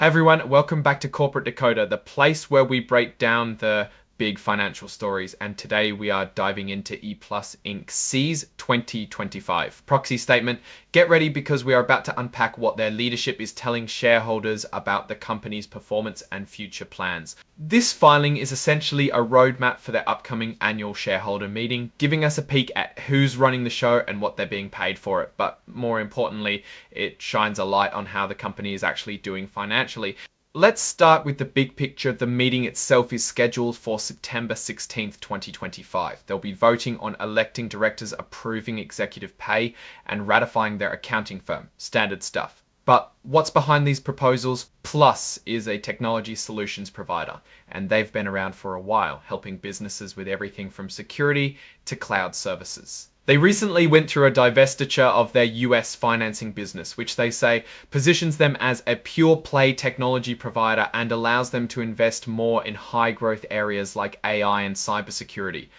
Hey everyone, welcome back to Corporate Decoder, the place where we break down the big financial stories, and today we are diving into ePlus Inc.'s 2025 proxy statement. Get ready because we are about to unpack what their leadership is telling shareholders about the company's performance and future plans. This filing is essentially a roadmap for their upcoming annual shareholder meeting, giving us a peek at who's running the show and what they're being paid for it. But more importantly, it shines a light on how the company is actually doing financially. Let's start with the big picture. The meeting itself is scheduled for September 16th, 2025. They'll be voting on electing directors, approving executive pay, and ratifying their accounting firm. Standard stuff. But what's behind these proposals? ePlus is a technology solutions provider, and they've been around for a while, helping businesses with everything from security to cloud services. They recently went through a divestiture of their US financing business, which they say positions them as a pure play technology provider and allows them to invest more in high growth areas like AI and cybersecurity.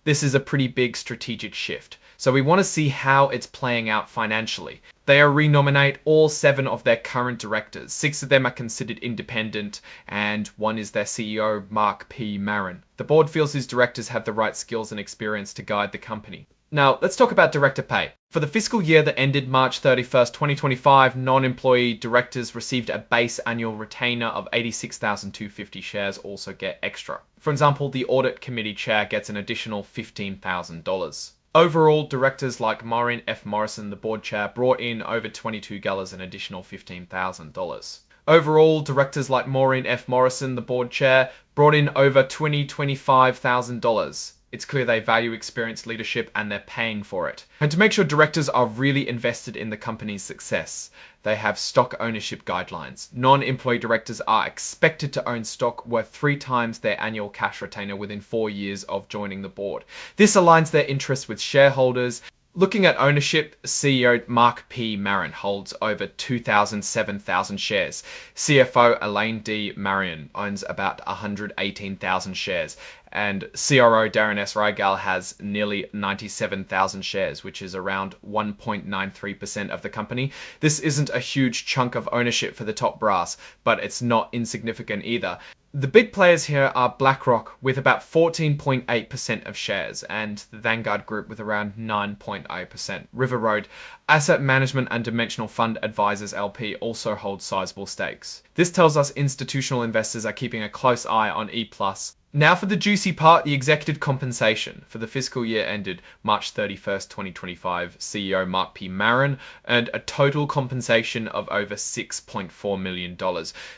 This is a pretty big strategic shift, so we want to see how it's playing out financially. They are renominate all 7 of their current directors. 6 of them are considered independent, and 1 is their CEO, Mark P. Maron. The board feels his directors have the right skills and experience to guide the company. Now, let's talk about director pay. For the fiscal year that ended March 31st, 2025, non-employee directors received a base annual retainer of 86,250 shares, also get extra. For example, the audit committee chair gets an additional $15,000. Overall, directors like Maureen F. Morrison, the board chair, brought in over $22 an additional $15,000. Overall, directors like Maureen F. Morrison, the board chair, brought in over $25,000. It's clear they value experienced leadership and they're paying for it. And to make sure directors are really invested in the company's success, they have stock ownership guidelines. Non-employee directors are expected to own stock worth 3 times their annual cash retainer within 4 years of joining the board. This aligns their interests with shareholders. Looking at ownership, CEO Mark P. Maron holds over 7,000 shares. CFO Elaine D. Marion owns about 118,000 shares. And CRO Darren S. Rygal has nearly 97,000 shares, which is around 1.93% of the company. This isn't a huge chunk of ownership for the top brass, but it's not insignificant either. The big players here are BlackRock with about 14.8% of shares and the Vanguard Group with around 9.0%. River Road Asset Management and Dimensional Fund Advisors LP also hold sizable stakes. This tells us institutional investors are keeping a close eye on ePlus. Now for the juicy part, the executive compensation. For the fiscal year ended March 31st, 2025, CEO Mark P. Maron earned a total compensation of over $6.4 million.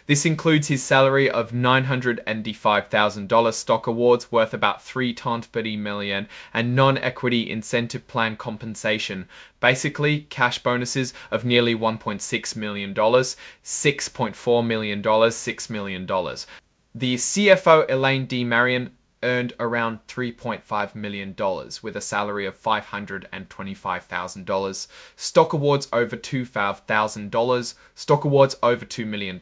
This includes his salary of $985,000, stock awards worth about 3.30 million, and non-equity incentive plan compensation. Basically, cash bonuses of nearly $1.6 million, $6.4 million, $6 million. The CFO, Elaine D. Marion, earned around $3.5 million with a salary of $525,000, stock awards over $2,000, stock awards over $2 million,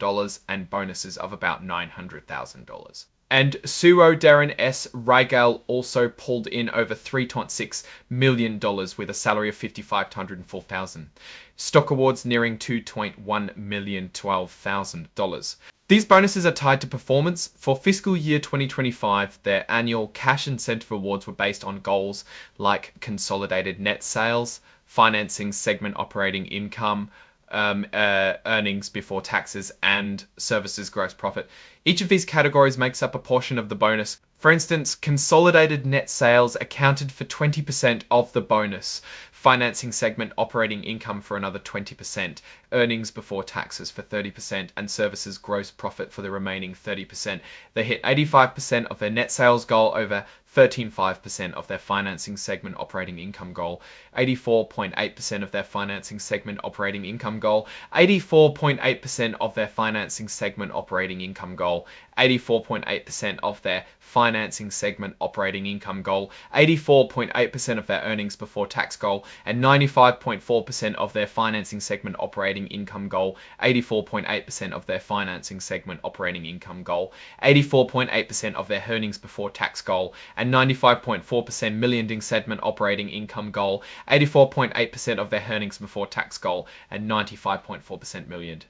and bonuses of about $900,000. And CEO Darren S. Rygal also pulled in over $3.6 million with a salary of $55,000 to $104,000. Stock awards nearing $2.1 million, $12,000. These bonuses are tied to performance. For fiscal year 2025, their annual cash incentive awards were based on goals like consolidated net sales, financing segment operating income, earnings before taxes, and services gross profit. Each of these categories makes up a portion of the bonus. For instance, consolidated net sales accounted for 20% of the bonus, financing segment operating income for another 20%, earnings before taxes for 30%, and services gross profit for the remaining 30%. They hit 85% of their net sales goal over 13.5% of their financing segment operating income goal, 84.8% of their financing segment operating income goal, 84.8% of their financing segment operating income goal, 84.8% of their financing segment operating income goal, 84.8% of their earnings before tax goal, and 95.4% of their financing segment operating income goal, 84.8% of their financing segment operating income goal, 84.8% of their earnings before tax goal, and 95.4% million segment operating income goal, 84.8% of their earnings before tax goal, and 95.4% million.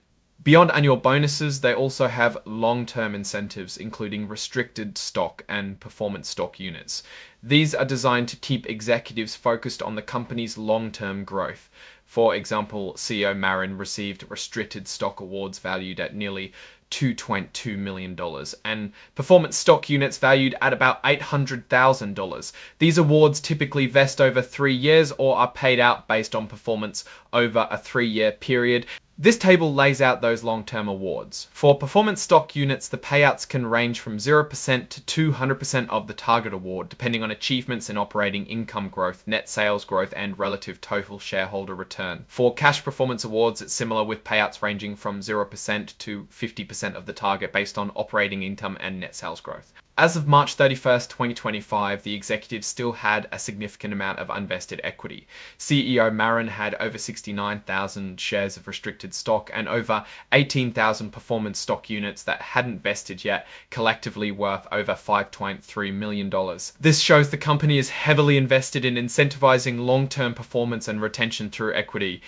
Beyond annual bonuses, they also have long-term incentives, including restricted stock and performance stock units. These are designed to keep executives focused on the company's long-term growth. For example, CEO Marin received restricted stock awards valued at nearly $2.2 million and performance stock units valued at about $800,000. These awards typically vest over 3 years or are paid out based on performance over a 3-year period. This table lays out those long-term awards. For performance stock units, the payouts can range from 0% to 200% of the target award, depending on achievements in operating income growth, net sales growth, and relative total shareholder return. For cash performance awards, it's similar, with payouts ranging from 0% to 50% of the target based on operating income and net sales growth. As of March 31st, 2025, the executives still had a significant amount of unvested equity. CEO Marin had over 69,000 shares of restricted stock and over 18,000 performance stock units that hadn't vested yet, collectively worth over $5.3 million. This shows the company is heavily invested in incentivizing long-term performance and retention through equity.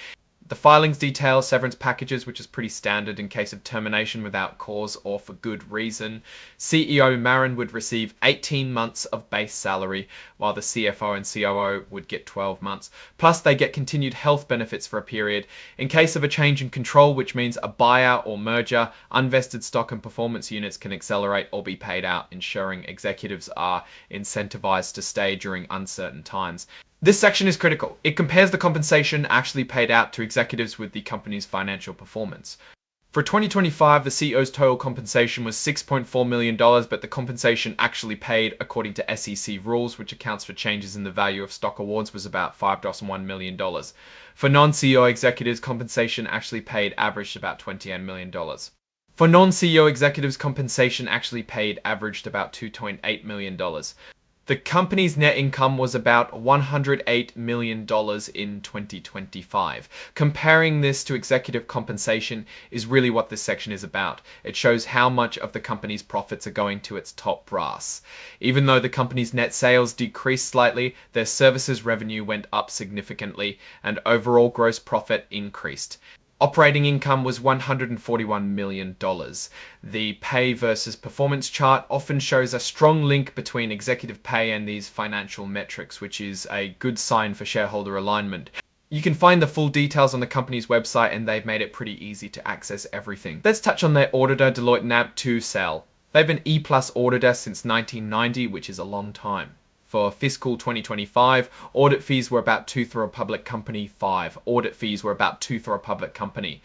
The filings detail severance packages, which is pretty standard in case of termination without cause or for good reason. CEO Marin would receive 18 months of base salary, while the CFO and COO would get 12 months. Plus, they get continued health benefits for a period. In case of a change in control, which means a buyout or merger, unvested stock and performance units can accelerate or be paid out, ensuring executives are incentivized to stay during uncertain times. This section is critical. It compares the compensation actually paid out to executives with the company's financial performance. For 2025, the CEO's total compensation was $6.4 million, but the compensation actually paid according to SEC rules, which accounts for changes in the value of stock awards, was about $5.1 million. For non-CEO executives, compensation actually paid averaged about $28 million. For non-CEO executives, compensation actually paid averaged about $2.8 million. The company's net income was about $108 million in 2025. Comparing this to executive compensation is really what this section is about. It shows how much of the company's profits are going to its top brass. Even though the company's net sales decreased slightly, their services revenue went up significantly and overall gross profit increased. Operating income was $141 million. The pay versus performance chart often shows a strong link between executive pay and these financial metrics, which is a good sign for shareholder alignment. You can find the full details on the company's website, and they've made it pretty easy to access everything. Let's touch on their auditor, Deloitte Knapp TuSell. They've been ePlus auditor since 1990, which is a long time. For fiscal 2025, audit fees were about 2 for a public company, 5. Audit fees were about 2 for a public company.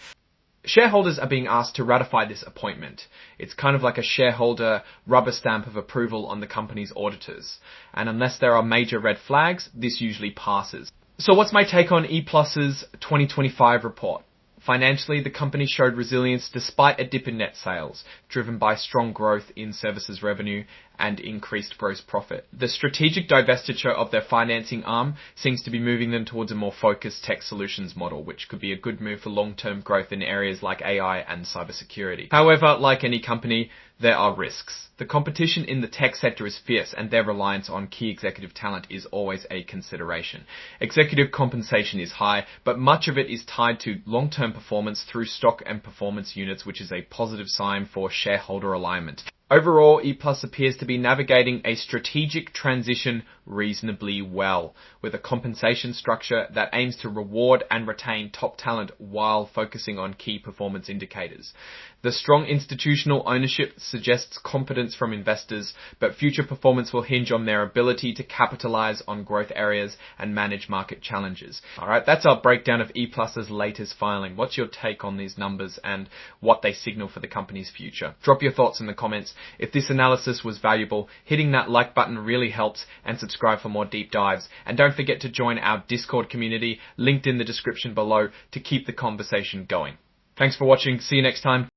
Shareholders are being asked to ratify this appointment. It's kind of like a shareholder rubber stamp of approval on the company's auditors. And unless there are major red flags, this usually passes. So what's my take on ePlus's 2025 report? Financially, the company showed resilience despite a dip in net sales, driven by strong growth in services revenue and increased gross profit. The strategic divestiture of their financing arm seems to be moving them towards a more focused tech solutions model, which could be a good move for long-term growth in areas like AI and cybersecurity. However, like any company, there are risks. The competition in the tech sector is fierce, and their reliance on key executive talent is always a consideration. Executive compensation is high, but much of it is tied to long-term performance through stock and performance units, which is a positive sign for shareholder alignment. Overall, ePlus appears to be navigating a strategic transition reasonably well, with a compensation structure that aims to reward and retain top talent while focusing on key performance indicators. The strong institutional ownership suggests confidence from investors, but future performance will hinge on their ability to capitalize on growth areas and manage market challenges. Alright, that's our breakdown of ePlus's latest filing. What's your take on these numbers and what they signal for the company's future? Drop your thoughts in the comments. If this analysis was valuable, hitting that like button really helps, and subscribe for more deep dives. And don't forget to join our Discord community, linked in the description below, to keep the conversation going. Thanks for watching. See you next time.